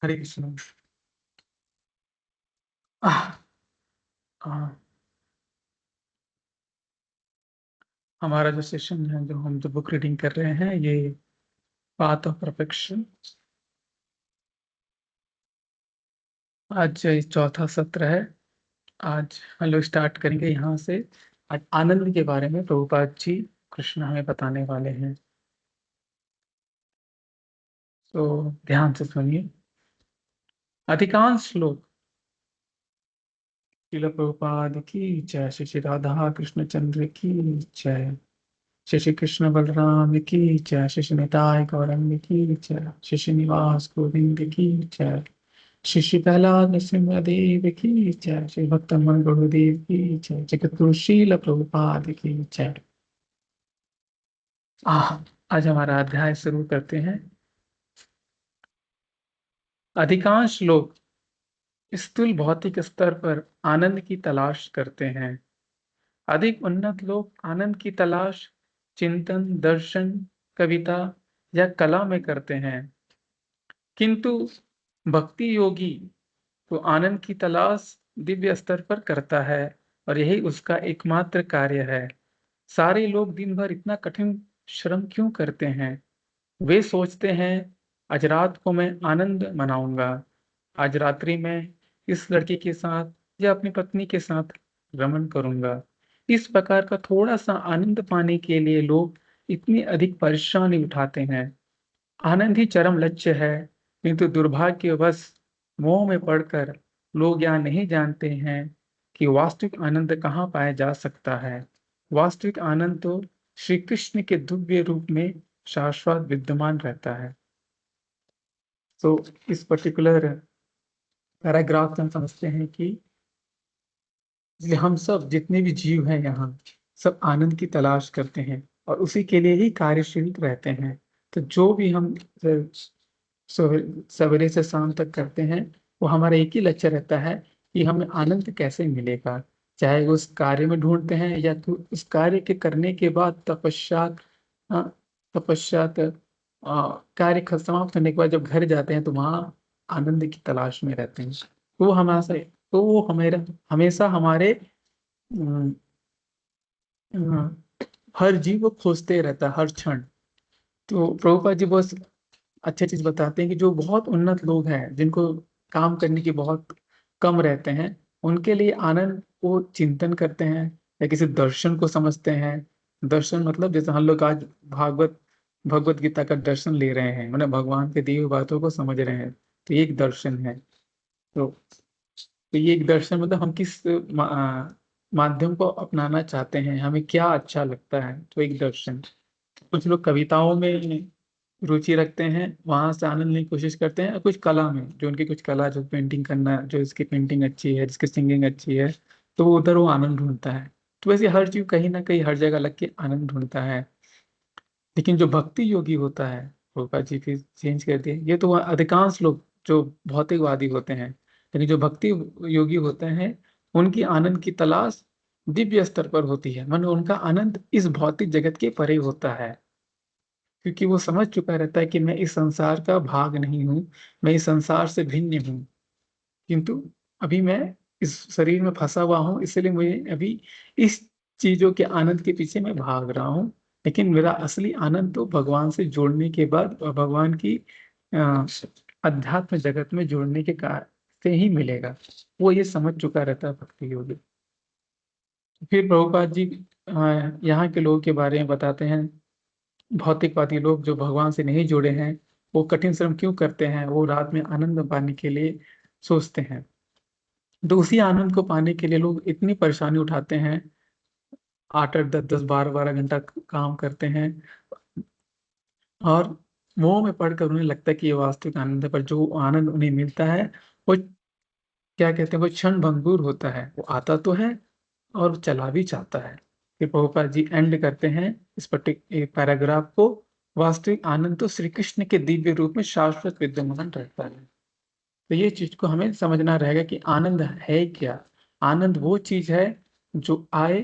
हरे कृष्ण। आह, हाँ, हमारा जो सेशन है, जो हम जो बुक रीडिंग कर रहे हैं, ये पाथ ऑफ परफेक्शन। आज ये चौथा सत्र है। आज हम लोग स्टार्ट करेंगे यहाँ से। आज आनंद के बारे में प्रभुपाद जी कृष्ण हमें बताने वाले हैं, तो ध्यान से सुनिए। अधिकांश लोग, श्रील प्रभुपाद की जय, श्री श्री राधा कृष्ण चंद्र की जय, श्री श्री कृष्ण बलराम की जय, श्री श्री निताय गौरंग की जय, श्री श्री निवास गोविंद की जय, श्री श्री प्रहलाद नरसिंहदेव की जय, श्री भक्तमन गुरुदेव की जय, जगतगुरु शील प्रभुपाद की जय। आज हमारा अध्याय शुरू करते हैं। अधिकांश लोग स्थूल भौतिक स्तर पर आनंद की तलाश करते हैं। अधिक उन्नत लोग आनंद की तलाश चिंतन, दर्शन, कविता या कला में करते हैं। किंतु भक्ति योगी तो आनंद की तलाश दिव्य स्तर पर करता है और यही उसका एकमात्र कार्य है। सारे लोग दिन भर इतना कठिन श्रम क्यों करते हैं? वे सोचते हैं, आज रात को मैं आनंद मनाऊंगा, आज रात्रि में इस लड़के के साथ या अपनी पत्नी के साथ रमण करूंगा। इस प्रकार का थोड़ा सा आनंद पाने के लिए लोग इतनी अधिक परेशानी उठाते हैं। आनंद ही चरम लक्ष्य है, किंतु दुर्भाग्यवश मोह में पड़कर लोग यह नहीं जानते हैं कि वास्तविक आनंद कहाँ पाया जा सकता है। वास्तविक आनंद तो श्री कृष्ण के दिव्य रूप में शाश्वत विद्यमान रहता है। तो इस पर्टिकुलर पैराग्राफ में हम समझते हैं कि इसलिए हम सब जितने भी जीव हैं यहाँ, सब आनंद की तलाश करते हैं और उसी के लिए ही कार्यशील रहते हैं। तो जो भी हम सवेरे से शाम तक करते हैं, वो हमारा एक ही लक्ष्य रहता है कि हमें आनंद कैसे मिलेगा। चाहे उस कार्य में ढूंढते हैं या तो उस कार्य के करने के बाद तपश्चात कार्य समाप्त होने के बाद जब घर जाते हैं तो वहाँ आनंद की तलाश में रहते हैं। तो वो हमें हमेशा हमारे अम, हर जीव को खोजते रहता है हर क्षण। तो प्रभुपाद जी बहुत अच्छी चीज बताते हैं कि जो बहुत उन्नत लोग हैं, जिनको काम करने की बहुत कम रहते हैं, उनके लिए आनंद वो चिंतन करते हैं या किसी दर्शन को समझते हैं। दर्शन मतलब जैसे हम लोग आज भगवत गीता का दर्शन ले रहे हैं, मतलब भगवान के दी हुई बातों को समझ रहे हैं, तो ये एक दर्शन है। तो ये एक दर्शन मतलब हम किस माध्यम को अपनाना चाहते हैं, हमें क्या अच्छा लगता है, तो एक दर्शन। कुछ लोग कविताओं में रुचि रखते हैं, वहां से आनंद लेने की कोशिश करते हैं, और कुछ कला में, जो उनकी कुछ कला, जो पेंटिंग करना, जो इसकी पेंटिंग अच्छी है, जिसकी सिंगिंग अच्छी है, तो वो उधर वो आनंद ढूंढता है। तो वैसे हर जीव कहीं ना कहीं हर जगह लग के आनंद ढूंढता है। लेकिन जो भक्ति योगी होता है, गोपा जी फिर चेंज कर दिए, ये तो अधिकांश लोग जो भौतिकवादी होते हैं, लेकिन जो भक्ति योगी होते हैं, उनकी आनंद की तलाश दिव्य स्तर पर होती है। मन उनका आनंद इस भौतिक जगत के परे होता है, क्योंकि वो समझ चुका रहता है कि मैं इस संसार का भाग नहीं हूँ, मैं इस संसार से भिन्न हूँ। किंतु अभी मैं इस शरीर में फंसा हुआ हूँ, इसलिए मुझे अभी इस चीजों के आनंद के पीछे मैं भाग रहा हूँ। लेकिन मेरा असली आनंद तो भगवान से जोड़ने के बाद और भगवान की अ, अध्यात्म जगत में जोड़ने के कारण से ही मिलेगा। वो ये समझ चुका रहता है भक्ति योगी। फिर प्रभुपाद जी यहाँ के लोगों के बारे में बताते हैं। भौतिकवादी लोग जो भगवान से नहीं जुड़े हैं, वो कठिन श्रम क्यों करते हैं? वो रात में आनंद पाने के लिए सोचते हैं। तो उसी आनंद को पाने के लिए लोग इतनी परेशानी उठाते हैं, 8 8 10 10 12 12 घंटा काम करते हैं, और मोह में पड़कर उन्हें लगता है कि ये वास्तविक आनंद है। पर जो आनंद उन्हें मिलता है, वो क्या कहते हैं, वो क्षण भंगुर होता है। वो आता तो है और चला भी जाता है। फिर प्रभुपाद जी एंड करते हैं इस पर्टिकुलर पैराग्राफ को। वास्तविक आनंद तो श्री कृष्ण के दिव्य रूप में शाश्वत विद्यमान रहता है। तो ये चीज को हमें समझना रहेगा कि आनंद है क्या। आनंद वो चीज है जो आए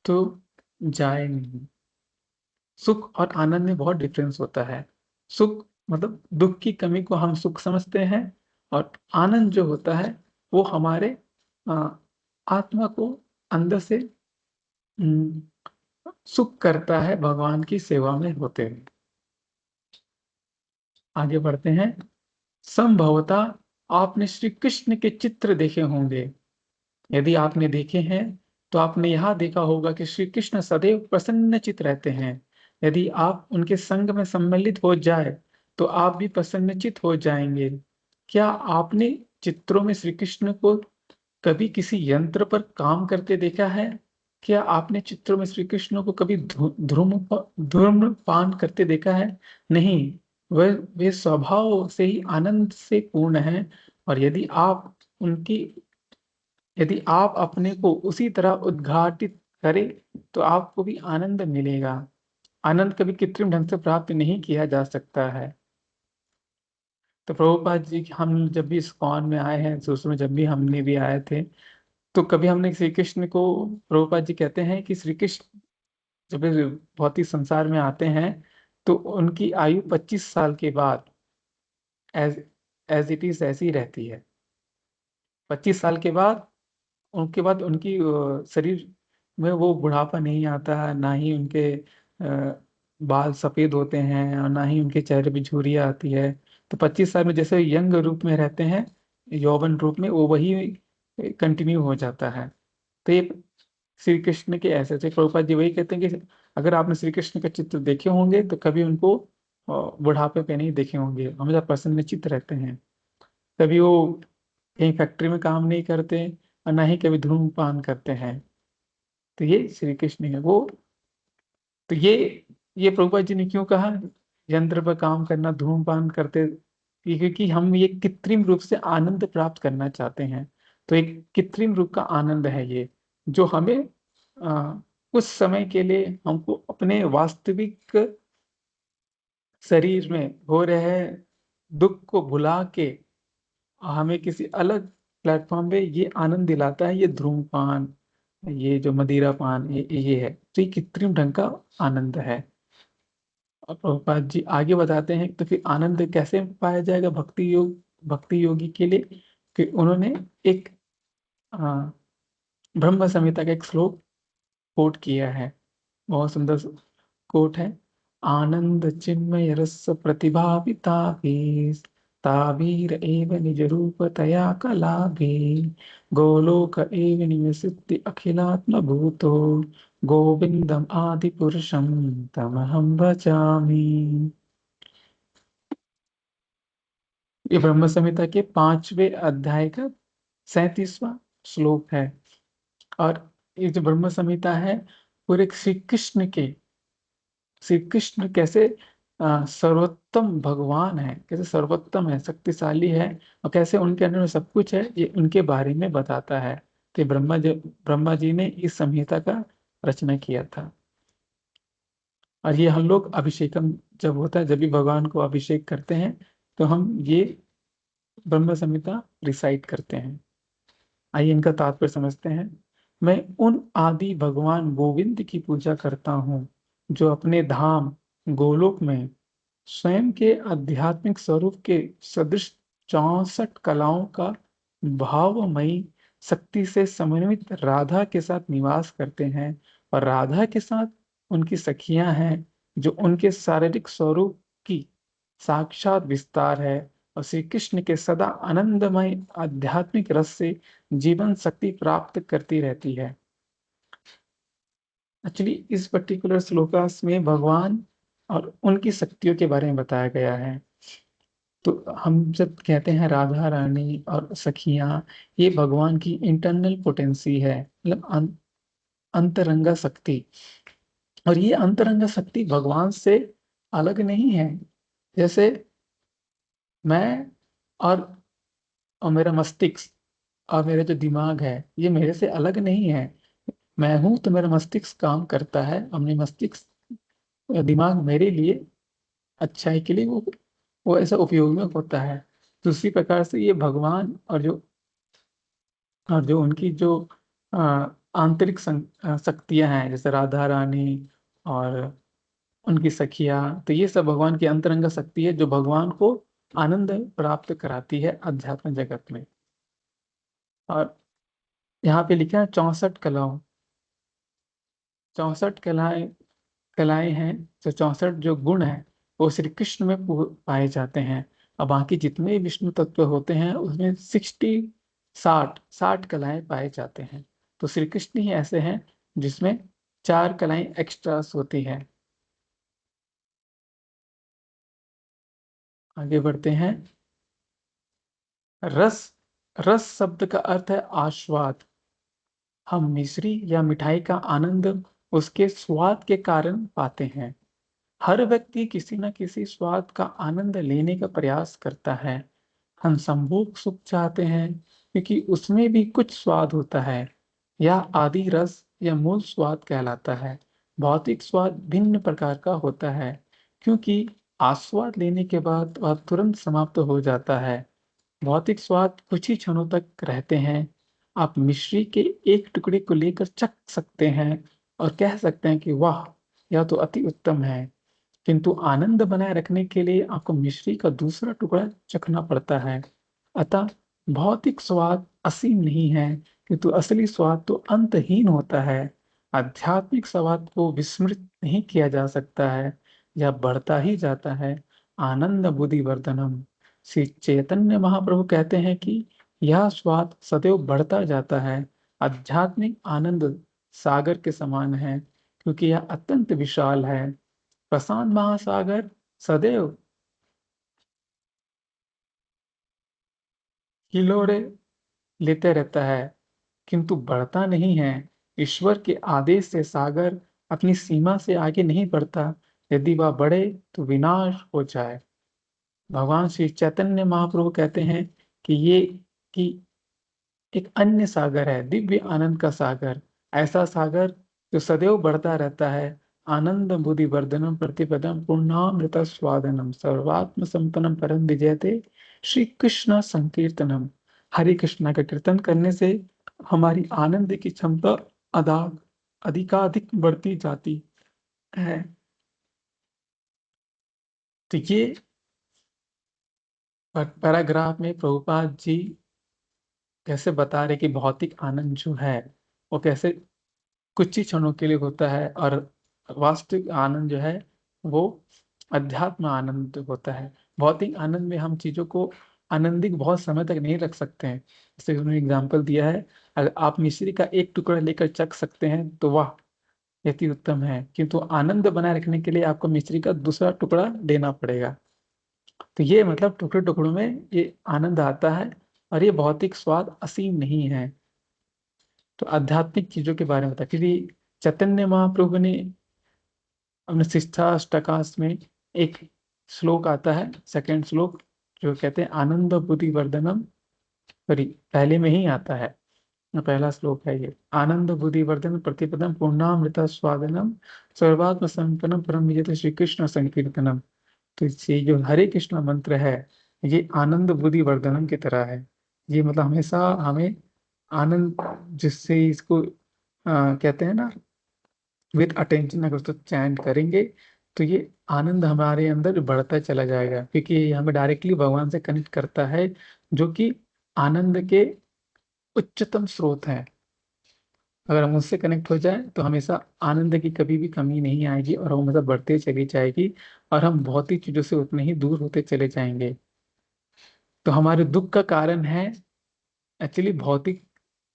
तो जाए नहीं। सुख और आनंद में बहुत डिफरेंस होता है। सुख मतलब दुख की कमी को हम सुख समझते हैं, और आनंद जो होता है वो हमारे आत्मा को अंदर से सुख करता है भगवान की सेवा में होते हुए। आगे बढ़ते हैं। संभवतः आपने श्री कृष्ण के चित्र देखे होंगे। यदि आपने देखे हैं तो आपने यह देखा होगा कि श्री कृष्ण सदैव प्रसन्नचित रहते हैं। यदि आप उनके संग में सम्मिलित हो जाए तो आप भी प्रसन्नचित हो जाएंगे। क्या आपने चित्रों में श्री कृष्ण को कभी किसी यंत्र पर काम करते देखा है? क्या आपने चित्रों में श्री कृष्ण को कभी धूम्रपान करते देखा है? नहीं, वे स्वभाव से ही आनंद से पूर्ण हैं। और उनकी यदि आप अपने को उसी तरह उद्घाटित करें तो आपको भी आनंद मिलेगा। आनंद कभी कृत्रिम ढंग से प्राप्त नहीं किया जा सकता है। तो प्रभुपाद जी, हम जब भी इस्कॉन में आए हैं, शुरू में जब भी हमने भी आए थे, तो कभी हमने श्री कृष्ण को, प्रभुपाद जी कहते हैं कि श्री कृष्ण जब ये भौतिक संसार में आते हैं तो उनकी आयु 25 साल के बाद एज एज इट इज ऐसी ही रहती है। 25 साल के बाद उनके बाद उनकी शरीर में वो बुढ़ापा नहीं आता, ना ही उनके बाल सफेद होते हैं और ना ही उनके चेहरे पे झुर्रियाँ आती है। तो 25 साल में जैसे यंग रूप में रहते हैं, यौवन रूप में, वो वही कंटिन्यू हो जाता है। तो ये श्री कृष्ण के ऐसे थे। प्रभुपाद जी वही कहते हैं कि अगर आपने श्री कृष्ण का चित्र देखे होंगे तो कभी उनको बुढ़ापे पे नहीं देखे होंगे, हमेशा प्रसन्नचित्त रहते हैं। कभी वो कहीं फैक्ट्री में काम नहीं करते और ना ही कभी धूम्रपान करते हैं। तो ये श्री कृष्ण है वो। तो ये प्रभुपाद जी ने क्यों कहा यंत्र पर काम करना, धूम्रपान करते? क्योंकि हम ये कृत्रिम रूप से आनंद प्राप्त करना चाहते हैं। तो एक कृत्रिम रूप का आनंद है ये, जो हमें कुछ समय के लिए हमको अपने वास्तविक शरीर में हो रहे दुख को भुला के हमें किसी अलग प्लेटफॉर्म पे ये आनंद दिलाता है। ये धूम्रपान, ये जो मदिरापान, ये है, तो ये कृत्रिम ढंग का आनंद है। और प्रभुपाद जी आगे बताते हैं तो फिर आनंद कैसे पाया जाएगा भक्ति योगी के लिए। फिर उन्होंने एक आ, ब्रह्म संहिता का एक श्लोक कोट किया है। बहुत सुंदर कोट है। आनंद चिन्मय रस प्रतिभाविताभिः ताभिर एव निज रूप तया कलाभि गोलोक एव निवसति अखिलात्म भूतो गोविंदम आदि पुरुषम तमहं भजामि। ये ब्रह्म संहिता के 5वें अध्याय का 37वां श्लोक है। और ये जो ब्रह्म संहिता है पूरे श्री कृष्ण कैसे सर्वोत्तम भगवान है, कैसे सर्वोत्तम है, शक्तिशाली है, और कैसे उनके अंदर में सब कुछ है, ये उनके बारे में बताता है। तो ब्रह्मा जी ने इस संहिता का रचना किया था। और ये हम लोग अभिषेकम जब होता है, जब भी भगवान को अभिषेक करते हैं तो हम ये ब्रह्म संहिता रिसाइट करते हैं। आइए इनका तात्पर्य समझते हैं। मैं उन आदि भगवान गोविंद की पूजा करता हूँ जो अपने धाम गोलोक में स्वयं के आध्यात्मिक स्वरूप के सदृश 64 कलाओं का भावमयी शक्ति से समन्वित राधा के साथ निवास करते हैं, और राधा के साथ उनकी सखियां हैं जो उनके शारीरिक स्वरूप की साक्षात विस्तार है, और श्री कृष्ण के सदा आनंदमय आध्यात्मिक रस से जीवन शक्ति प्राप्त करती रहती है। एक्चुअली इस पर्टिकुलर श्लोकास में भगवान और उनकी शक्तियों के बारे में बताया गया है। तो हम जब कहते हैं राधा रानी और सखियां, ये भगवान की इंटरनल पोटेंसी है, मतलब अंतरंगा शक्ति। और ये अंतरंगा शक्ति भगवान से अलग नहीं है। जैसे मैं और मेरा मस्तिष्क और मेरा जो दिमाग है, ये मेरे से अलग नहीं है। मैं हूं तो मेरा मस्तिष्क काम करता है, अपने मस्तिष्क दिमाग मेरे लिए अच्छाई के लिए वो ऐसा उपयोग में होता है। तो उसी प्रकार से ये भगवान और जो उनकी जो आंतरिक शक्तियां हैं, जैसे राधा रानी और उनकी सखियां, तो ये सब भगवान की अंतरंग शक्ति है जो भगवान को आनंद प्राप्त कराती है अध्यात्म जगत में। और यहाँ पे लिखा है 64 कलाओं, 64 कलाएं कलाएं हैं। जो 64 जो गुण हैं वो श्री कृष्ण में पाए जाते हैं। और बाकी जितने विष्णु तत्व होते हैं उसमें 60 कलाएं पाए जाते हैं। तो श्री कृष्ण ही ऐसे हैं जिसमें 4 कलाएं एक्स्ट्रास होती हैं। आगे बढ़ते हैं। रस, रस शब्द का अर्थ है आस्वाद। हम मिश्री या मिठाई का आनंद उसके स्वाद के कारण पाते हैं। हर व्यक्ति किसी न किसी स्वाद का आनंद लेने का प्रयास करता है। हम संभोग सुख चाहते हैं क्योंकि उसमें भी कुछ स्वाद होता है। यह आदि रस या मूल स्वाद कहलाता है। भौतिक स्वाद भिन्न प्रकार का होता है क्योंकि आस्वाद लेने के बाद वह तुरंत समाप्त हो जाता है। भौतिक स्वाद कुछ ही क्षणों तक रहते हैं। आप मिश्री के एक टुकड़े को लेकर चख सकते हैं और कह सकते हैं कि वाह, यह तो अति उत्तम है। किंतु आनंद बनाए रखने के लिए आपको मिश्री का दूसरा टुकड़ा चखना पड़ता है। अतः भौतिक स्वाद असीम नहीं है, किंतु असली स्वाद तो अंतहीन होता है। आध्यात्मिक स्वाद को विस्मृत नहीं किया जा सकता है, यह बढ़ता ही जाता है। आनंद बुद्धि वर्धनम। श्री चैतन्य महाप्रभु कहते हैं कि यह स्वाद सदैव बढ़ता जाता है। आध्यात्मिक आनंद सागर के समान है क्योंकि यह अत्यंत विशाल है। प्रशांत महासागर सदैव हिलोरे लेते रहता है किंतु बढ़ता नहीं है। ईश्वर के आदेश से सागर अपनी सीमा से आगे नहीं बढ़ता। यदि वह बढ़े तो विनाश हो जाए। भगवान श्री चैतन्य महाप्रभु कहते हैं कि ये कि एक अन्य सागर है, दिव्य आनंद का सागर। ऐसा सागर जो सदैव बढ़ता रहता है। आनंद बुद्धि वर्धनम प्रतिपदम पूर्णामृत स्वादनम सर्वात्म संपन्नम परम विजयते श्री कृष्ण संकीर्तनम। हरे कृष्णा का कीर्तन करने से हमारी आनंद की क्षमता अदा अधिकाधिक बढ़ती जाती है। तो ये पैराग्राफ में प्रभुपाद जी कैसे बता रहे कि भौतिक आनंद जो है वो कैसे कुछ ही क्षणों के लिए होता है, और वास्तविक आनंद जो है वो अध्यात्म आनंद होता है। भौतिक आनंद में हम चीजों को आनंदित बहुत समय तक नहीं रख सकते हैं। जैसे उन्होंने एग्जाम्पल दिया है, अगर आप मिश्री का एक टुकड़ा लेकर चख सकते हैं तो वाह, यति उत्तम है। किंतु आनंद बनाए रखने के लिए आपको मिश्री का दूसरा टुकड़ा लेना पड़ेगा। तो ये मतलब टुकड़े टुकड़ों में ये आनंद आता है, और ये भौतिक स्वाद असीम नहीं है। तो आध्यात्मिक चीजों के बारे में बता, क्योंकि चैतन्य महाप्रभु ने अपने शिष्टाष्टकास में एक श्लोक आता है, सेकंड श्लोक, जो कहते हैं आनंद बुद्धि वर्धनम। सॉरी, पहले में ही आता है, पहला श्लोक है ये। आनंद बुद्धि वर्धन प्रतिपदम पूर्णामृत स्वादनम सर्वात्म संपन्नम परम विजय श्री कृष्ण संकीर्तनम। तो ये जो हरे कृष्ण मंत्र है ये आनंद बुद्धि वर्धनम की तरह है। ये मतलब हमेशा हमें आनंद, जिससे इसको कहते हैं ना, विद अटेंशन अगर उसको चैंट करेंगे तो ये आनंद हमारे अंदर बढ़ता चला जाएगा, क्योंकि ये हमें डायरेक्टली भगवान से कनेक्ट करता है, जो कि आनंद के उच्चतम स्रोत हैं। अगर हम उससे कनेक्ट हो जाए तो हमेशा आनंद की कभी भी कमी नहीं आएगी, और हमेशा बढ़ते चली जाएगी, और हम भौतिक चीजों से उतने ही दूर होते चले जाएंगे। तो हमारे दुख का कारण है एक्चुअली भौतिक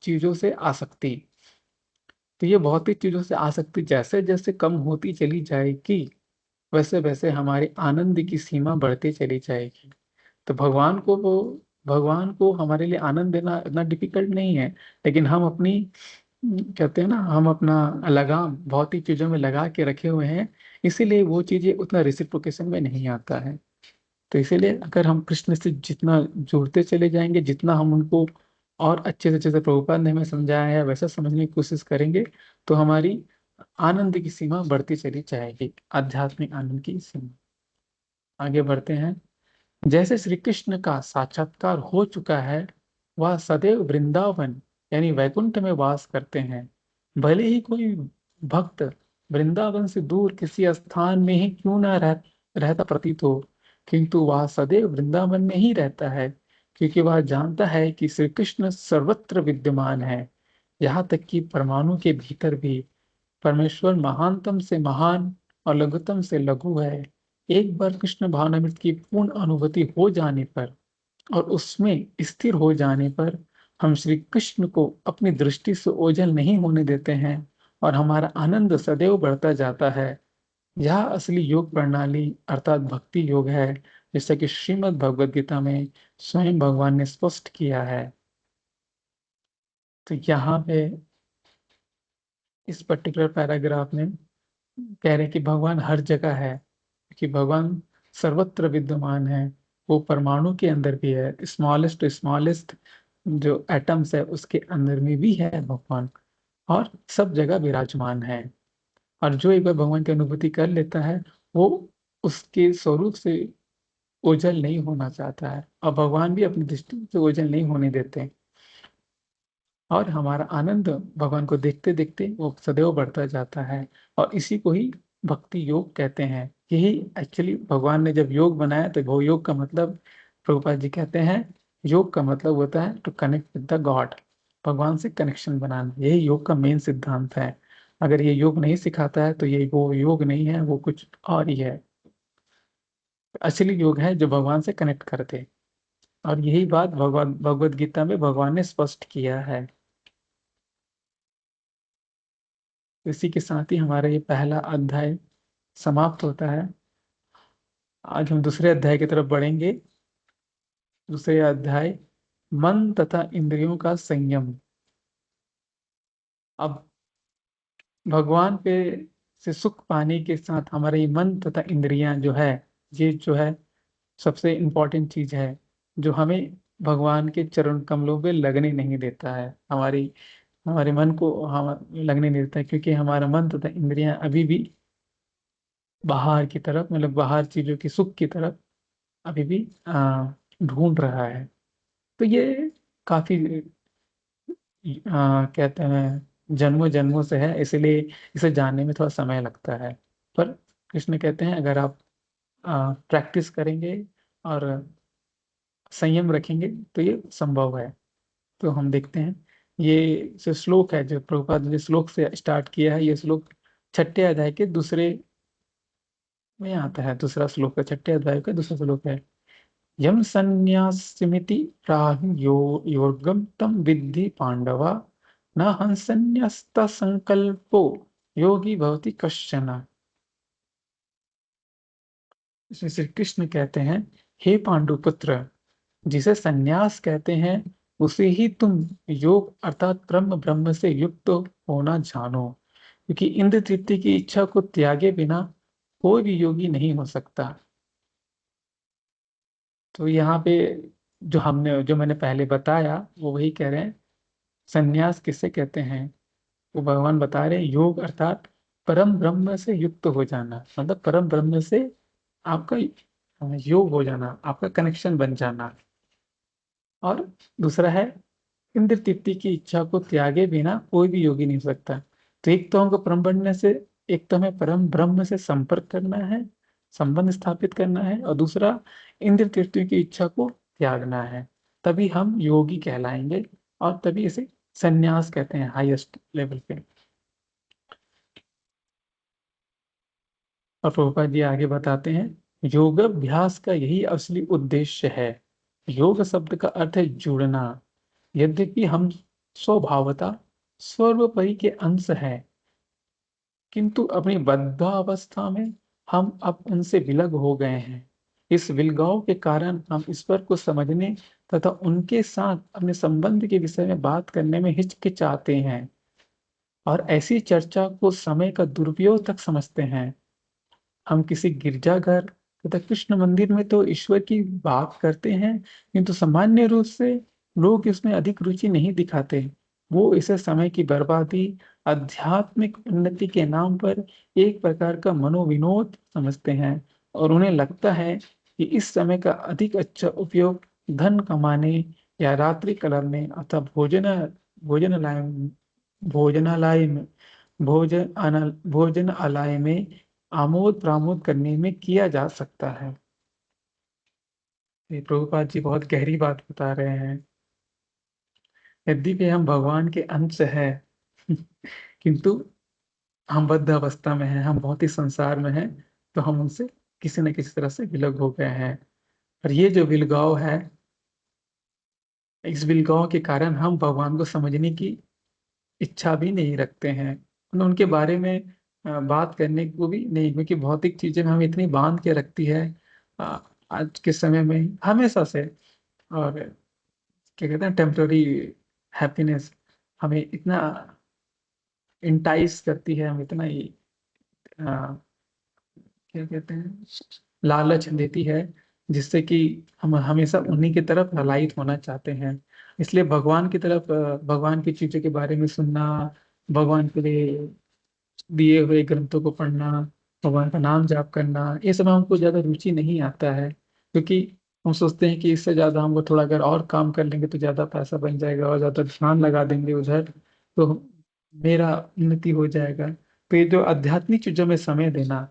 चीजों से आसक्ति। तो ये भौतिक चीजों से आसक्ति जैसे जैसे कम होती चली जाएगी, वैसे वैसे हमारे आनंद की सीमा बढ़ती चली जाएगी। तो भगवान को हमारे लिए आनंद देना इतना डिफिकल्ट नहीं है, लेकिन हम अपनी कहते हैं ना, हम अपना लगाम भौतिक चीजों में लगा के रखे हुए हैं, इसीलिए वो चीजें उतना रिसिप्रोकेशन में नहीं आता है। तो इसीलिए अगर हम कृष्ण से जितना जुड़ते चले जाएंगे, जितना हम उनको और अच्छे से प्रभुपाद ने हमें समझाया है वैसा समझने की कोशिश करेंगे, तो हमारी आनंद की सीमा बढ़ती चली जाएगी, आध्यात्मिक आनंद की सीमा। आगे बढ़ते हैं। जैसे श्री कृष्ण का साक्षात्कार हो चुका है, वह सदैव वृंदावन यानी वैकुंठ में वास करते हैं। भले ही कोई भक्त वृंदावन से दूर किसी स्थान में ही क्यों ना रहता प्रतीत हो, किंतु वह सदैव वृंदावन में ही रहता है, क्योंकि वह जानता है कि श्री कृष्ण सर्वत्र विद्यमान है। यहाँ तक कि परमाणु के भीतर भी परमेश्वर महानतम से महान और लघुतम से लघु है। एक बार कृष्ण भावनामृत की पूर्ण अनुभूति हो जाने पर और उसमें स्थिर हो जाने पर हम श्री कृष्ण को अपनी दृष्टि से ओझल नहीं होने देते हैं और हमारा आनंद सदैव बढ़ता जाता है। यह असली योग प्रणाली अर्थात भक्ति योग है, जैसा कि श्रीमद् भगवद गीता में स्वयं भगवान ने स्पष्ट किया है। तो यहाँ पे इस पर्टिकुलर पैराग्राफ में कह रहे हैं कि भगवान हर जगह है, कि भगवान सर्वत्र विद्यमान है। वो परमाणु के अंदर भी है, स्मॉलेस्ट टू स्मॉलेस्ट जो एटम्स है उसके अंदर में भी है भगवान, और सब जगह विराजमान है। और जो एक बार भगवान की अनुभूति कर लेता है वो उसके स्वरूप से ओझल नहीं होना चाहता है, और भगवान भी अपनी दृष्टि से ओझल नहीं होने देते। और हमारा आनंद भगवान को देखते देखते वो सदैव बढ़ता जाता है, और इसी को ही भक्ति योग कहते हैं। यही एक्चुअली भगवान ने जब योग बनाया तो वो योग का मतलब, प्रभुपाद जी कहते हैं, योग का मतलब होता है to connect with the god, भगवान से कनेक्शन बनाना। यही योग का मेन सिद्धांत है। अगर ये योग नहीं सिखाता है तो ये वो योग नहीं है, वो कुछ और ही है। असली योग है जो भगवान से कनेक्ट करते, और यही बात भगवान भगवद गीता में भगवान ने स्पष्ट किया है। इसी के साथ ही हमारा ये पहला अध्याय समाप्त होता है। आज हम दूसरे अध्याय की तरफ बढ़ेंगे। दूसरे अध्याय, मन तथा इंद्रियों का संयम। अब भगवान पे से सुख पाने के साथ हमारे ये मन तथा इंद्रियां जो है, ये जो है सबसे इम्पोर्टेंट चीज है, जो हमें भगवान के चरण कमलों पे लगने नहीं देता है। हमारी हमारे मन को हम लगने नहीं देता है, क्योंकि हमारा मन तथा इंद्रियां अभी भी बाहर की तरफ, मतलब बाहर चीजों की सुख की तरफ अभी भी ढूंढ रहा है। तो ये काफी कहते हैं जन्मों जन्मों से है, इसलिए इसे जानने में थोड़ा समय लगता है। पर कृष्ण कहते हैं अगर आप प्रैक्टिस करेंगे और संयम रखेंगे तो ये संभव है। तो हम देखते हैं, ये जो श्लोक है, जो प्रभुपाद ने श्लोक से स्टार्ट किया है, ये श्लोक छठे अध्याय के दूसरे में आता है। दूसरा श्लोक है, छठे अध्याय का दूसरा श्लोक है। यम संन्यास्यमिति प्राहि योगम तम विद्धि पांडवा, न हंसन्यस्त संकल्पो योगी भवति कश्चन। इसमें श्री कृष्ण कहते हैं, हे पांडुपुत्र, जिसे संन्यास कहते हैं उसे ही तुम योग अर्थात ब्रह्म ब्रह्म से युक्त होना जानो, क्योंकि इंद्र तृप्ति की इच्छा को त्यागे बिना कोई भी योगी नहीं हो सकता। तो यहाँ पे जो मैंने पहले बताया वो वही कह रहे हैं, संन्यास किसे कहते हैं। वो भगवान बता रहे हैं, योग अर्थात परम ब्रह्म से युक्त हो जाना, मतलब परम ब्रह्म से आपका योग हो जाना, आपका कनेक्शन बन जाना। और दूसरा है, इंद्र तृप्ति की इच्छा को त्यागे बिना कोई भी योगी नहीं हो सकता। तो एक तो हमको परम बनने से, एक तो हमें परम ब्रह्म से संपर्क करना है, संबंध स्थापित करना है, और दूसरा इंद्र तृप्ति की इच्छा को त्यागना है। तभी हम योगी कहलाएंगे, और तभी इसे संन्यास कहते हैं हाईएस्ट लेवल पे। और प्रभुपाद जी आगे बताते हैं, योगाभ्यास का यही असली उद्देश्य है। योग शब्द का अर्थ है जुड़ना। यद्यपि हम स्वभावता सर्वोपरि के अंश हैं, किंतु अपनी बद्धावस्था में हम अब उनसे विलग हो गए हैं। इस विलगाव के कारण हम ईश्वर को समझने तथा उनके साथ अपने संबंध के विषय में बात करने में हिचकिचाते हैं, और ऐसी चर्चा को समय का दुरुपयोग तक समझते हैं। हम किसी गिरजाघर तथा कृष्ण मंदिर में तो ईश्वर की बात करते हैं, किंतु सामान्य रूप से लोग इसमें अधिक रुचि नहीं दिखाते। वो इसे समय की बर्बादी, आध्यात्मिक उन्नति के नाम पर एक प्रकार का मनोविनोद समझते हैं, और उन्हें लगता है कि इस समय का अधिक अच्छा उपयोग धन कमाने या रात्रि करने अथवा भोजनालय भोजनालय में भोजनालय में आमोद प्रमोद करने में किया जा सकता है। ये प्रभुपाद जी बहुत गहरी बात बता रहे हैं। यद्यपि हम भगवान के अंश हैं किंतु हम बद्ध अवस्था में हैं, हम बहुत ही संसार में हैं, तो हम उनसे किसी न किसी तरह से विलग हो गए हैं। और ये जो विलगाव है, इस विलगाव के कारण हम भगवान को समझने की इच्छा भी नहीं रखते हैं, उनके बारे में बात करने को भी नहीं, क्योंकि भौतिक चीजें में हम इतनी बांध के रखती है अ, आज के समय में हमेशा से। और क्या कहते हैं, टेम्पररी हैप्पीनेस हमें इतना इंटाइस करती है, हम इतना ही क्या कहते हैं, लालच देती है, जिससे कि हम हमेशा उन्हीं की तरफ लालायित होना चाहते हैं। इसलिए भगवान की तरफ भगवान की चीजों के बारे में सुनना, भगवान के लिए दिए हुए ग्रंथों को पढ़ना, भगवान का नाम जाप करना, ये सब हमको ज्यादा रुचि नहीं आता है, क्योंकि हम सोचते हैं कि इससे ज्यादा हमको थोड़ा अगर और काम कर लेंगे तो ज्यादा पैसा बन जाएगा, और ज्यादा ध्यान लगा देंगे उधर तो मेरा उन्नति हो जाएगा। तो ये जो आध्यात्मिक चीजों में समय देना,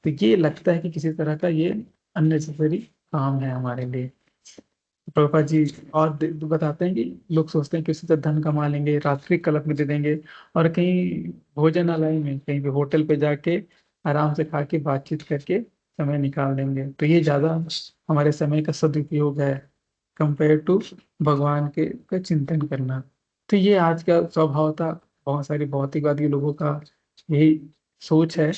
तो ये लगता है कि किसी तरह का ये अननेसेसरी काम है हमारे लिए। प्रभुपाद जी और बताते हैं कि लोग सोचते हैं कि उससे तो धन कमा लेंगे, रात्रि कल्प में दे देंगे, और कहीं भोजनालय में कहीं भी होटल पे जाके आराम से खा के बातचीत करके समय निकाल देंगे। तो ये ज्यादा हमारे समय का सदुपयोग है कंपेयर टू भगवान के का चिंतन करना। तो ये आज का स्वभाव था, बहुत सारे भौतिकवादी लोगों का यही सोच है,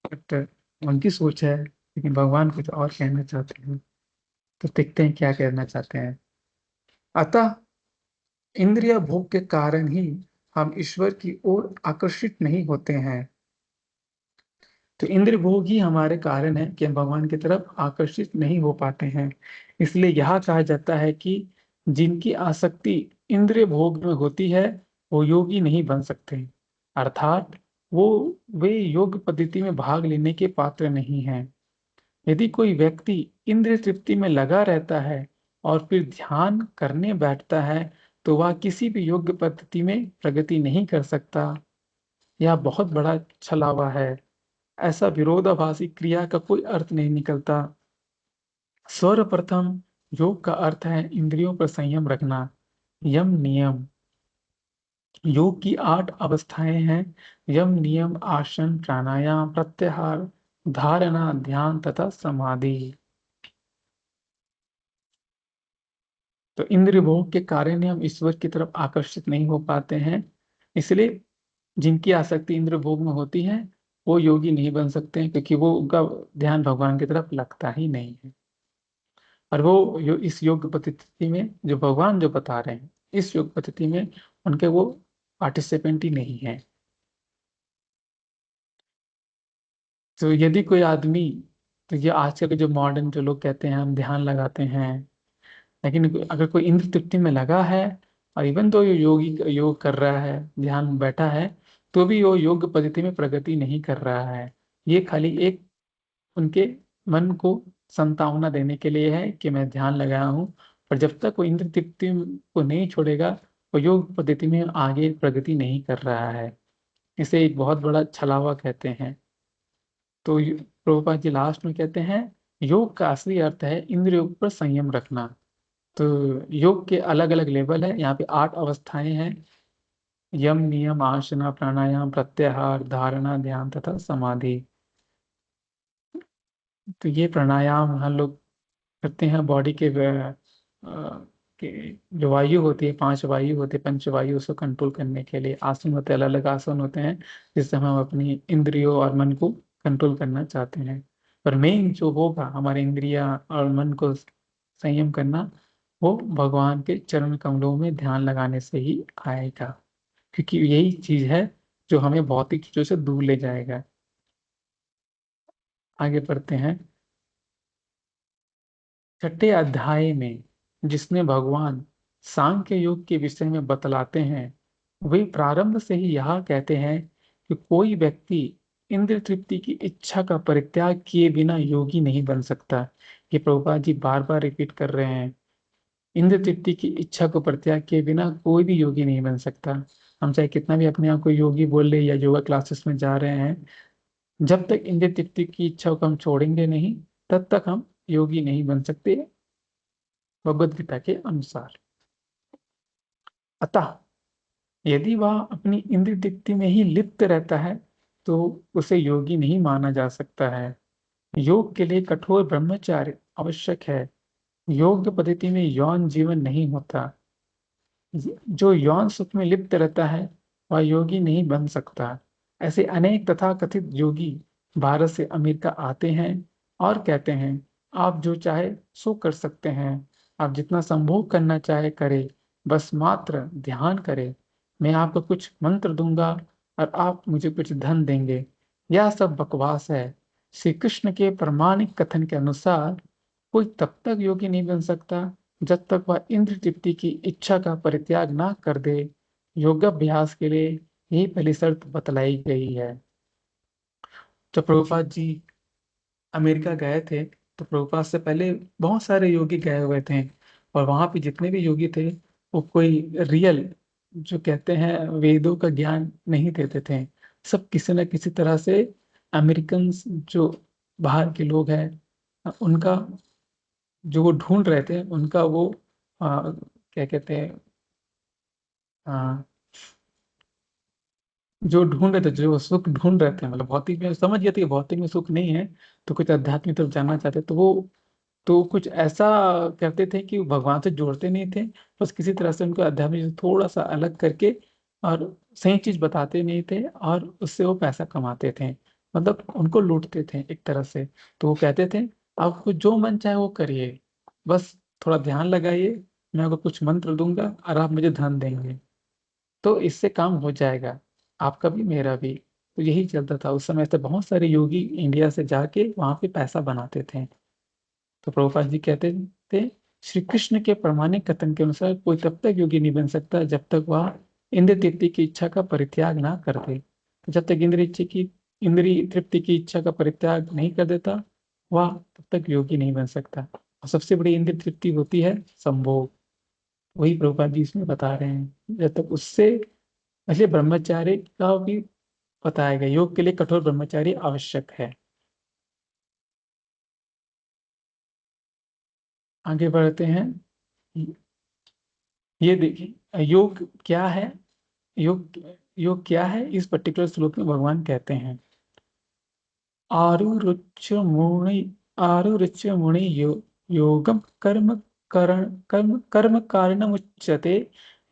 बट उनकी सोच है, लेकिन भगवान कुछ और कहना चाहते हैं। तो देखते हैं क्या कहना चाहते हैं। अतः इंद्रिय भोग के कारण ही हम ईश्वर की ओर आकर्षित नहीं होते हैं। तो इंद्रिय भोग ही हमारे कारण है कि हम भगवान की तरफ आकर्षित नहीं हो पाते हैं। इसलिए यह कहा जाता है कि जिनकी आसक्ति इंद्रिय भोग में होती है वो योगी नहीं बन सकते, अर्थात वो वे योग पद्धति में भाग लेने के पात्र नहीं हैं। यदि कोई व्यक्ति इंद्रिय तृप्ति में लगा रहता है और फिर ध्यान करने बैठता है तो वह किसी भी योग पद्धति में प्रगति नहीं कर सकता। यह बहुत बड़ा छलावा है। ऐसा विरोधाभासी क्रिया का कोई अर्थ नहीं निकलता। सर्वप्रथम योग का अर्थ है इंद्रियों पर संयम रखना। यम नियम, योग की 8 अवस्थाएं हैं। यम नियम, आसन, प्राणायाम, प्रत्याहार, धारणा, ध्यान तथा समाधि। तो इंद्रिय भोग के कारण ही हम ईश्वर की तरफ आकर्षित नहीं हो पाते हैं। इसलिए जिनकी आसक्ति इंद्रिय भोग में होती है वो योगी नहीं बन सकते हैं, क्योंकि वो उनका ध्यान भगवान की तरफ लगता ही नहीं है। और वो इस योग पद्धति में जो भगवान जो बता रहे हैं, इस योग पद्धति में उनके वो पार्टिसिपेंट ही नहीं है। तो यदि कोई आदमी, तो ये आजकल के जो मॉडर्न जो लोग कहते हैं हम ध्यान लगाते हैं, लेकिन अगर कोई इंद्र तृप्ति में लगा है और इवन तो ये योगी योग कर रहा है, ध्यान में बैठा है, तो भी वो योग पद्धति में प्रगति नहीं कर रहा है। ये खाली एक उनके मन को संतावना देने के लिए है कि मैं ध्यान लगाया हूँ, पर जब तक वो इंद्र तृप्ति को नहीं छोड़ेगा वो योग पद्धति में आगे प्रगति नहीं कर रहा है। इसे एक बहुत बड़ा छलावा कहते हैं। तो प्रभुपाद जी लास्ट में कहते हैं योग का असली अर्थ है इंद्रियों पर संयम रखना। तो योग के अलग अलग लेवल है, यहाँ पे 8 अवस्थाएं हैं। यम नियम, आसना, प्राणायाम, प्रत्याहार, धारणा, ध्यान तथा समाधि। तो ये प्राणायाम हम लोग करते हैं बॉडी के जो वायु होती है, 5 वायु होती है, पंच वायु, उसको कंट्रोल करने के लिए आसन होते हैं, अलग अलग आसन होते हैं, जिससे हम अपनी इंद्रियों और मन को कंट्रोल करना चाहते हैं। पर मेन जो होगा हमारे इंद्रिया और मन को संयम करना, वो भगवान के चरण कमलों में ध्यान लगाने से ही आएगा, क्योंकि यही चीज है जो हमें भौतिक चीजों से दूर ले जाएगा। आगे बढ़ते हैं। 6ठे अध्याय में जिसमें भगवान सांख्य योग के विषय में बतलाते हैं, वे प्रारंभ से ही यह कहते हैं कि कोई व्यक्ति इंद्रिय तृप्ति की इच्छा का परित्याग किए बिना योगी नहीं बन सकता। ये प्रभुपाद जी बार बार रिपीट कर रहे हैं, इंद्र तृप्ति की इच्छा को परित्याग किए बिना कोई भी योगी नहीं बन सकता। हम चाहे कितना भी अपने आप को योगी बोल ले या योगा क्लासेस में जा रहे हैं, जब तक इंद्र तृप्ति की इच्छा को हम छोड़ेंगे नहीं, तब तक हम योगी नहीं बन सकते। भगवद गीता के अनुसार। अतः यदि वह अपनी इंद्रिय तृप्ति में ही लिप्त रहता है तो उसे योगी नहीं माना जा सकता है। योग के लिए कठोर ब्रह्मचार्य आवश्यक है। योग पद्धति में यौन जीवन नहीं होता। जो यौन सुख में लिप्त रहता है वह योगी नहीं बन सकता। ऐसे अनेक तथाकथित योगी भारत से अमेरिका आते हैं और कहते हैं आप जो चाहे सो कर सकते हैं, आप जितना संभोग करना चाहे करें, बस मात्र ध्यान करें, मैं आपको कुछ मंत्र दूंगा और आप मुझे कुछ धन देंगे। यह सब बकवास है। श्री कृष्ण के प्रामाणिक कथन के अनुसार कोई तब तक योगी नहीं बन सकता जब तक वह इंद्र तृप्ति की इच्छा का परित्याग ना कर दे। योगाभ्यास के लिए यही पहली शर्त बतलाई गई है। जब प्रभुपाद जी अमेरिका गए थे तो प्रभुपाद से पहले बहुत सारे योगी गए हुए थे, और वहां पे जितने भी योगी थे वो कोई रियल, जो कहते हैं वेदों का ज्ञान नहीं देते थे। सब किसी न किसी तरह से अमेरिकन, जो बाहर के लोग हैं, उनका जो वो ढूंढ रहे थे, उनका वो क्या कहते हैं, आ, जो ढूंढ रहे थे, जो सुख ढूंढ रहे थे, मतलब भौतिक में समझ गए थे कि भौतिक में सुख नहीं है, तो कुछ आध्यात्मिक तरफ जानना चाहते, तो वो तो कुछ ऐसा करते थे कि वो भगवान से जोड़ते नहीं थे, बस किसी तरह से उनको आध्यात्मिक से थोड़ा सा अलग करके और सही चीज बताते नहीं थे, और उससे वो पैसा कमाते थे, मतलब उनको लूटते थे एक तरह से। तो वो कहते थे आपको जो मन चाहे वो करिए, बस थोड़ा ध्यान लगाइए, मैं आपको कुछ मंत्र दूंगा और आप मुझे धन देंगे, तो इससे काम हो जाएगा, आपका भी मेरा भी। तो यही चलता था उस समय। तो बहुत सारे योगी इंडिया से जाके वहां पे पैसा बनाते थे। तो प्रभुपाद जी कहते थे श्री कृष्ण के प्रामाणिक कथन के अनुसार कोई तब तक योगी नहीं बन सकता जब तक वह इंद्रिय तृप्ति की इच्छा का परित्याग ना कर दे। तो जब तक इंद्रिय तृप्ति की इच्छा का परित्याग नहीं कर देता, वह तब तक योगी नहीं बन सकता। और सबसे बड़ी इंद्रिय तृप्ति होती है संभोग। वही प्रभुपाद जी इसमें बता रहे हैं। जब तक उससे इसलिए ब्रह्मचार्य का भी बताया गया, योग के लिए कठोर ब्रह्मचार्य आवश्यक है। आगे बढ़ते हैं। ये देखिए योग क्या है। योग योग क्या है, इस पर्टिकुलर श्लोक में भगवान कहते हैं आरुरुच मुनि योगम कर्म कारणमुच्यते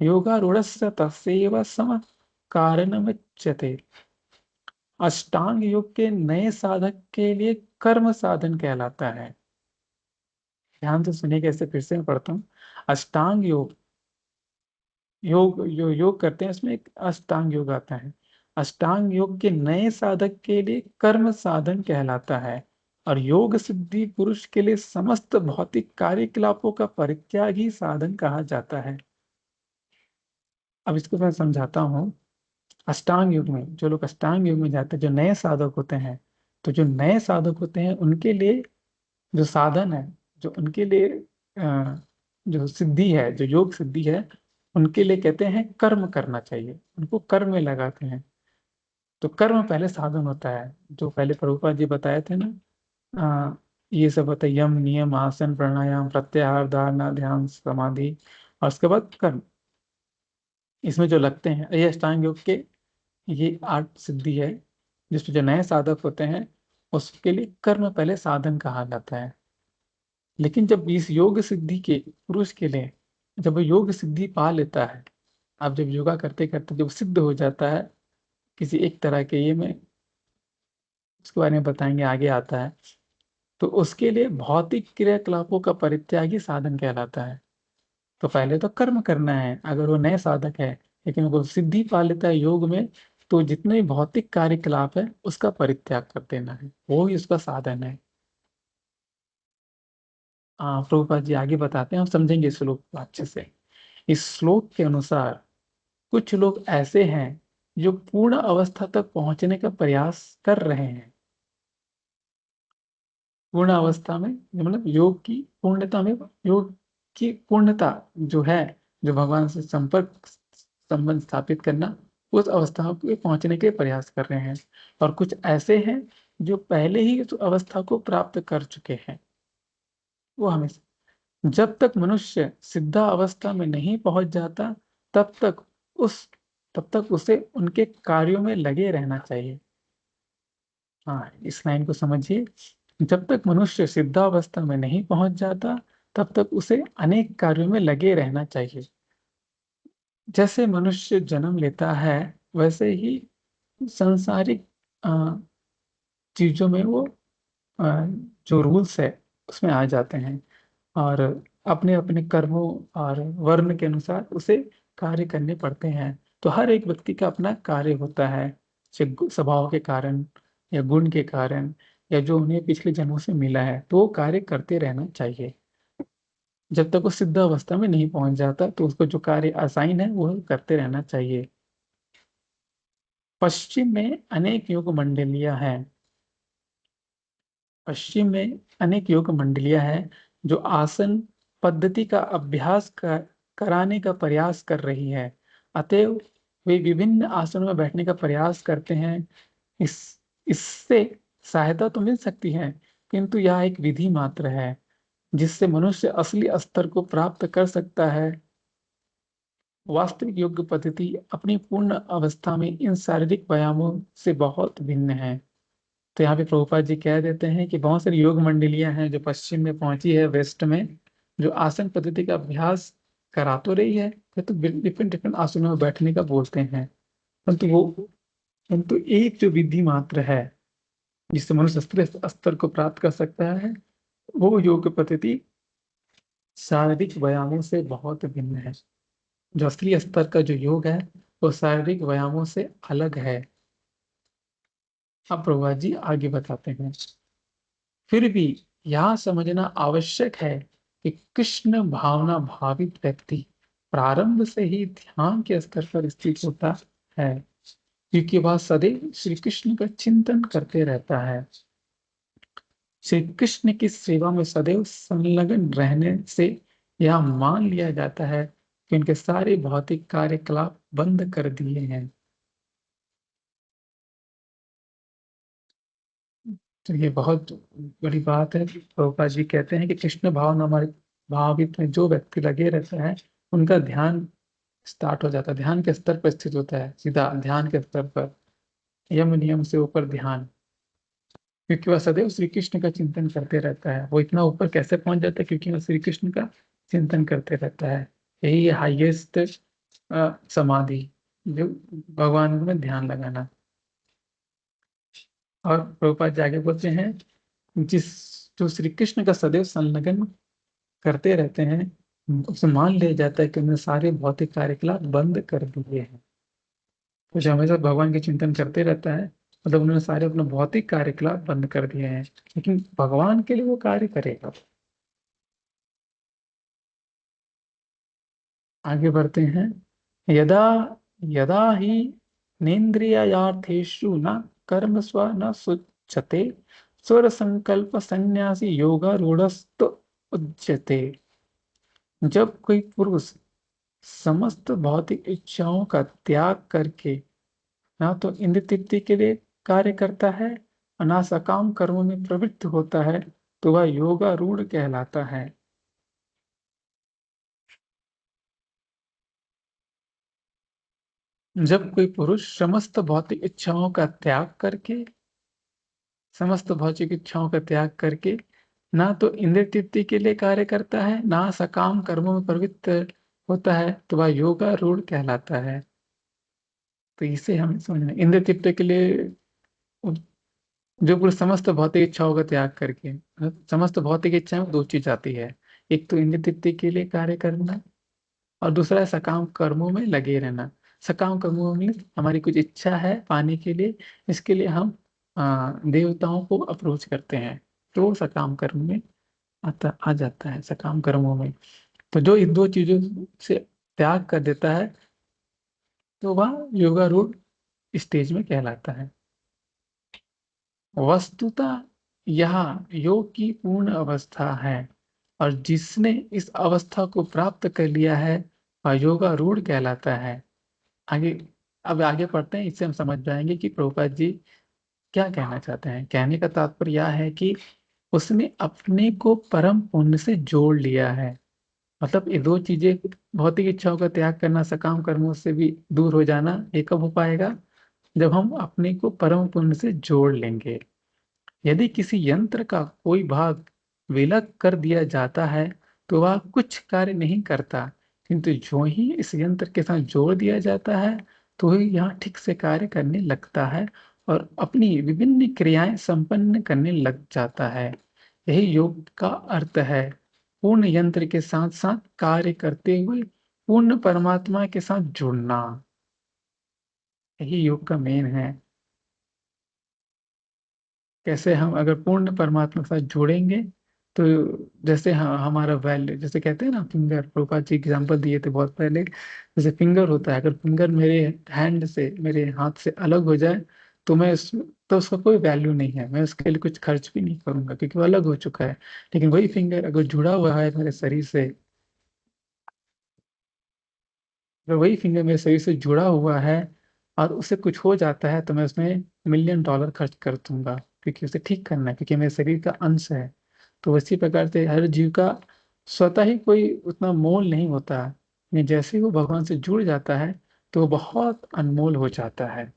योगारूढ़स्य तस्यैव सम कारणमुच्यते। अष्टांग योग के नए साधक के लिए कर्म साधन कहलाता है। ध्यान से सुनिए, कैसे फिर से मैं पढ़ता हूँ। अष्टांग योग, योग करते हैं, इसमें एक अष्टांग योग आता है। अष्टांग योग के नए साधक के लिए कर्म साधन कहलाता है, और योग सिद्धि पुरुष के लिए समस्त भौतिक कार्यकलापों का परित्याग ही साधन कहा जाता है। अब इसको मैं समझाता हूँ। अष्टांग योग में जो लोग अष्टांग योग में जाते हैं, जो नए साधक होते हैं, तो जो नए साधक होते हैं उनके लिए जो साधन है, जो उनके लिए जो सिद्धि है, जो योग सिद्धि है, उनके लिए कहते हैं कर्म करना चाहिए, उनको कर्म में लगाते हैं। तो कर्म पहले साधन होता है, जो पहले प्रभुपाद जी बताए थे ना। अ, ये सब होता है यम नियम आसन प्राणायाम प्रत्याहार धारणा ध्यान समाधि, और उसके बाद कर्म, इसमें जो लगते हैं ये अष्टांग योग के, ये 8 सिद्धि है। जिसमें जो नए साधक होते हैं उसके लिए कर्म पहले साधन कहा जाता है। लेकिन जब इस योग सिद्धि के पुरुष के लिए, जब वो योग सिद्धि पा लेता है, आप जब योगा करते करते जब सिद्ध हो जाता है किसी एक तरह के, ये में उसके बारे में बताएंगे, आगे आता है, तो उसके लिए भौतिक क्रियाकलापों का परित्याग ही साधन कहलाता है। तो पहले तो कर्म करना है अगर वो नए साधक है, लेकिन वो सिद्धि पा लेता है योग में, तो जितने भी भौतिक कार्यकलाप है उसका परित्याग कर देना है, वो ही उसका साधन है। प्रभुपाद जी आगे बताते हैं, हम समझेंगे इस श्लोक को अच्छे से। इस श्लोक के अनुसार कुछ लोग ऐसे हैं जो पूर्ण अवस्था तक पहुंचने का प्रयास कर रहे हैं। पूर्ण अवस्था में मतलब योग की पूर्णता में, योग की पूर्णता जो है, जो भगवान से संपर्क संबंध स्थापित करना, उस अवस्था पे पहुंचने के प्रयास कर रहे हैं। और कुछ ऐसे हैं जो पहले ही उस अवस्था को प्राप्त कर चुके हैं, वो हमें जब तक मनुष्य सिद्धा अवस्था में नहीं पहुंच जाता, तब तक उस तब तक उसे उनके कार्यों में लगे रहना चाहिए। हाँ, इस लाइन को समझिए। जब तक मनुष्य सिद्धावस्था में नहीं पहुंच जाता, तब तक उसे अनेक कार्यों में लगे रहना चाहिए। जैसे मनुष्य जन्म लेता है, वैसे ही सांसारिक चीजों में वो अ, जो रूल्स है उसमें आ जाते हैं, और अपने अपने कर्मों और वर्ण के अनुसार उसे कार्य करने पड़ते हैं। तो हर एक व्यक्ति का अपना कार्य होता है, स्वभाव के कारण या गुण के कारण, या जो उन्हें पिछले जन्मों से मिला है, तो वो कार्य करते रहना चाहिए। जब तक वो सिद्ध अवस्था में नहीं पहुंच जाता, तो उसको जो कार्य असाइन है वो करते रहना चाहिए। पश्चिम में अनेक योग मंडलियां हैं। पश्चिम में अनेक योग मंडलियां हैं जो आसन पद्धति का कराने का प्रयास कर रही है। अतएव वे विभिन्न आसनों में बैठने का प्रयास करते हैं। इस इससे सहायता तो मिल सकती है, किंतु यह एक विधि मात्र है जिससे मनुष्य असली स्तर को प्राप्त कर सकता है। वास्तविक योग पद्धति अपनी पूर्ण अवस्था में इन शारीरिक व्यायामों से बहुत भिन्न है। तो यहाँ पे प्रभुपाद जी कह देते हैं कि बहुत सारी योग मंडलियां हैं जो पश्चिम में पहुंची है, वेस्ट में, जो आसन पद्धति का अभ्यास करा तो रही है, तो डिफरेंट डिफरेंट आसनों में बैठने का बोलते हैं, परंतु एक जो विधि मात्र है जिससे मनुष्य स्तर को प्राप्त कर सकता है, वो योग पद्धति शारीरिक व्यायामों से बहुत भिन्न है। जो असली स्तर का जो योग है, वो शारीरिक व्यायामों से अलग है। अब प्रभुपाद जी आगे बताते हैं। फिर भी यह समझना आवश्यक है कि कृष्ण भावना भावित व्यक्ति प्रारंभ से ही ध्यान के स्तर पर स्थित होता है, क्योंकि वह सदैव श्री कृष्ण का चिंतन करते रहता है। श्री कृष्ण की सेवा में सदैव संलग्न रहने से यह मान लिया जाता है कि उनके सारे भौतिक कार्यकलाप बंद कर दिए हैं। तो ये बहुत बड़ी बात है। प्रभुपाद जी कहते हैं कि कृष्ण भाव हमारे भावित में जो व्यक्ति लगे रहते हैं, उनका ध्यान स्टार्ट हो जाता है, ध्यान के स्तर पर स्थित होता है, सीधा ध्यान के स्तर पर, यम नियम से ऊपर ध्यान, क्योंकि वह सदैव श्री कृष्ण का चिंतन करते रहता है। वो इतना ऊपर कैसे पहुंच जाता है? क्योंकि वह श्री कृष्ण का चिंतन करते रहता है। यही हाईएस्ट समाधि, जो भगवान में ध्यान लगाना। और प्रभुपाद जी आगे बोलते हैं, जिस जो श्री कृष्ण का सदैव संलग्न करते रहते हैं, उसे मान लिया जाता है कि उन्होंने सारे भौतिक कार्यकलाप बंद कर दिए हैं। तो जो हमेशा भगवान के चिंतन करते रहता है, मतलब उन्होंने सारे अपने भौतिक कार्यकलाप बंद कर दिए हैं, लेकिन भगवान के लिए वो कार्य करेगा। आगे बढ़ते हैं। यदा यदा ही नेन्द्रियार्थेषु न कर्म स्व न सुच्यते, स्वर संकल्प संन्यासी योगारूढ़स्त उच्यते। जब कोई पुरुष समस्त भौतिक इच्छाओं का त्याग करके ना तो इंद्र तृप्ति के लिए कार्य करता है और ना सकाम कर्मों में प्रवृत्त होता है, तो वह योगारूढ़ कहलाता है। जब कोई पुरुष समस्त भौतिक इच्छाओं का त्याग करके ना तो इंद्र तृप्ति के लिए कार्य करता है, ना सकाम कर्मों में प्रवृत्त होता है, तो वह योगारूढ़ कहलाता है। तो इसे हमें समझना, इंद्र तृप्ति के लिए जो पुरुष समस्त भौतिक इच्छाओं का त्याग करके, समस्त भौतिक इच्छाएं में दो चीज आती है, एक तो इंद्र तृप्ति के लिए कार्य करना, और दूसरा है सकाम कर्मों में लगे रहना। सकाम कर्मों में हमारी कुछ इच्छा है पाने के लिए, इसके लिए हम देवताओं को अप्रोच करते हैं, तो सकाम कर्म में आ जाता है, सकाम कर्मों में। तो जो इन दो चीजों से त्याग कर देता है, तो वह योगारूढ़ स्टेज में कहलाता है। वस्तुतः यह योग की पूर्ण अवस्था है, और जिसने इस अवस्था को प्राप्त कर लिया है, वह योगारूढ़ कहलाता है। आगे अब आगे पढ़ते हैं, इससे हम समझ जाएंगे कि प्रभुपाद जी क्या कहना चाहते हैं। कहने का तात्पर्य यह है कि उसने अपने को परम पुण्य से जोड़ लिया है। मतलब ये दो चीजें, भौतिक इच्छाओं का त्याग करना, सकाम कर्मों से भी दूर हो जाना, ये कब हो पाएगा? जब हम अपने को परम पुण्य से जोड़ लेंगे। यदि किसी यंत्र का कोई भाग विलग कर दिया जाता है तो वह कुछ कार्य नहीं करता, किंतु जो ही इस यंत्र के साथ जोड़ दिया जाता है तो ही यह ठीक से कार्य करने लगता है और अपनी विभिन्न क्रियाएं संपन्न करने लग जाता है। यही योग का अर्थ है, पूर्ण यंत्र के साथ साथ कार्य करते हुए पूर्ण परमात्मा के साथ जुड़ना। यही योग का मेन है। कैसे हम अगर पूर्ण परमात्मा के साथ जुड़ेंगे तो जैसे हमारा वैल्यू, जैसे कहते हैं ना, फिंगर, प्रभुपाद जी एग्जांपल दिए थे बहुत पहले, जैसे फिंगर होता है, अगर फिंगर मेरे हैंड से, मेरे हाथ से अलग हो जाए तो तो उसका कोई वैल्यू नहीं है, मैं उसके लिए कुछ खर्च भी नहीं करूंगा क्योंकि वो अलग हो चुका है। लेकिन वही फिंगर अगर जुड़ा हुआ है मेरे शरीर से, अगर वही फिंगर मेरे शरीर से जुड़ा हुआ है और उससे कुछ हो जाता है तो मैं उसमें $1,000,000 खर्च कर दूंगा, क्योंकि उसे ठीक करना है, क्योंकि मेरे शरीर का अंश है। तो इसी प्रकार से हर जीव का स्वतः ही कोई उतना मोल नहीं होता, लेकिन जैसे ही वो भगवान से जुड़ जाता है तो वो बहुत अनमोल हो जाता है।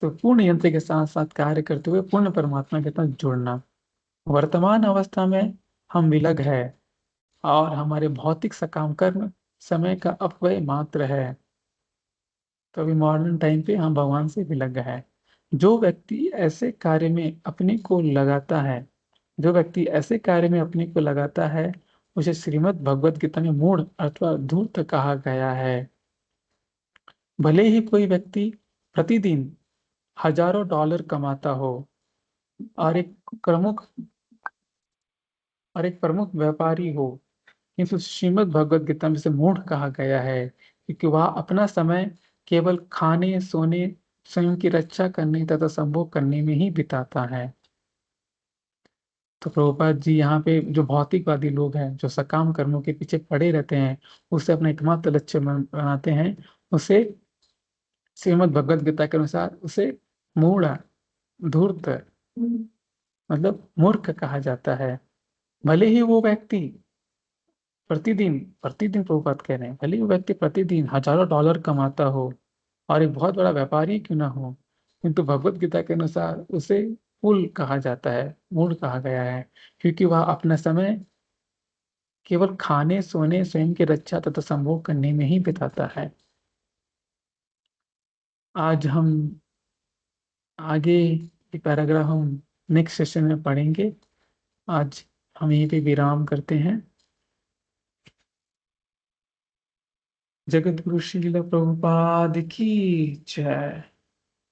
तो पूर्ण यंत्र के साथ साथ कार्य करते हुए पूर्ण परमात्मा के साथ जुड़ना। वर्तमान अवस्था में हम विलग है और हमारे भौतिक सकाम कर्म समय का अपव्यय मात्र है। तो अभी मॉडर्न टाइम पे हम भगवान से विलग है। जो व्यक्ति ऐसे कार्य में अपने को लगाता है, जो व्यक्ति ऐसे कार्य में अपने को लगाता है, उसे श्रीमद् भगवत गीता में मूढ़ अथवा धूर्त कहा गया है। भले ही कोई व्यक्ति प्रतिदिन हजारों डॉलर कमाता हो और प्रमुख एक प्रमुख व्यापारी हो, किंतु श्रीमद् भगवत गीता में से मूढ़ कहा गया है क्योंकि वह अपना समय केवल खाने, सोने, स्वयं की रक्षा करने तथा संभोग करने में ही बिताता है। तो प्रभुपाद जी यहाँ पे जो भौतिकवादी लोग हैं, जो सकाम कर्मों के पीछे पड़े रहते हैं, उसे अपना एकमात्र लक्ष्य बनाते हैं, उसे श्रीमद् भगवत गीता के अनुसार उसे मूढ़, धूर्त, मतलब मूर्ख कहा जाता है। भले ही वो व्यक्ति प्रतिदिन प्रतिदिन प्रभुपाद कह रहे हैं, भले ही वो व्यक्ति प्रतिदिन हजारों डॉलर कमाता हो और एक बहुत बड़ा व्यापारी क्यों ना हो, किंतु भगवत गीता के अनुसार उसे फूल कहा जाता है, मूढ़ कहा गया है, क्योंकि वह अपना समय केवल खाने, सोने, स्वयं की रक्षा तथा संभोग करने में ही बिताता है। आज हम आगे ये पैराग्राफ हम नेक्स्ट सेशन में पढ़ेंगे। आज हम यहीं पे विराम करते हैं। जगत गुरु श्रील प्रभुपाद की जय।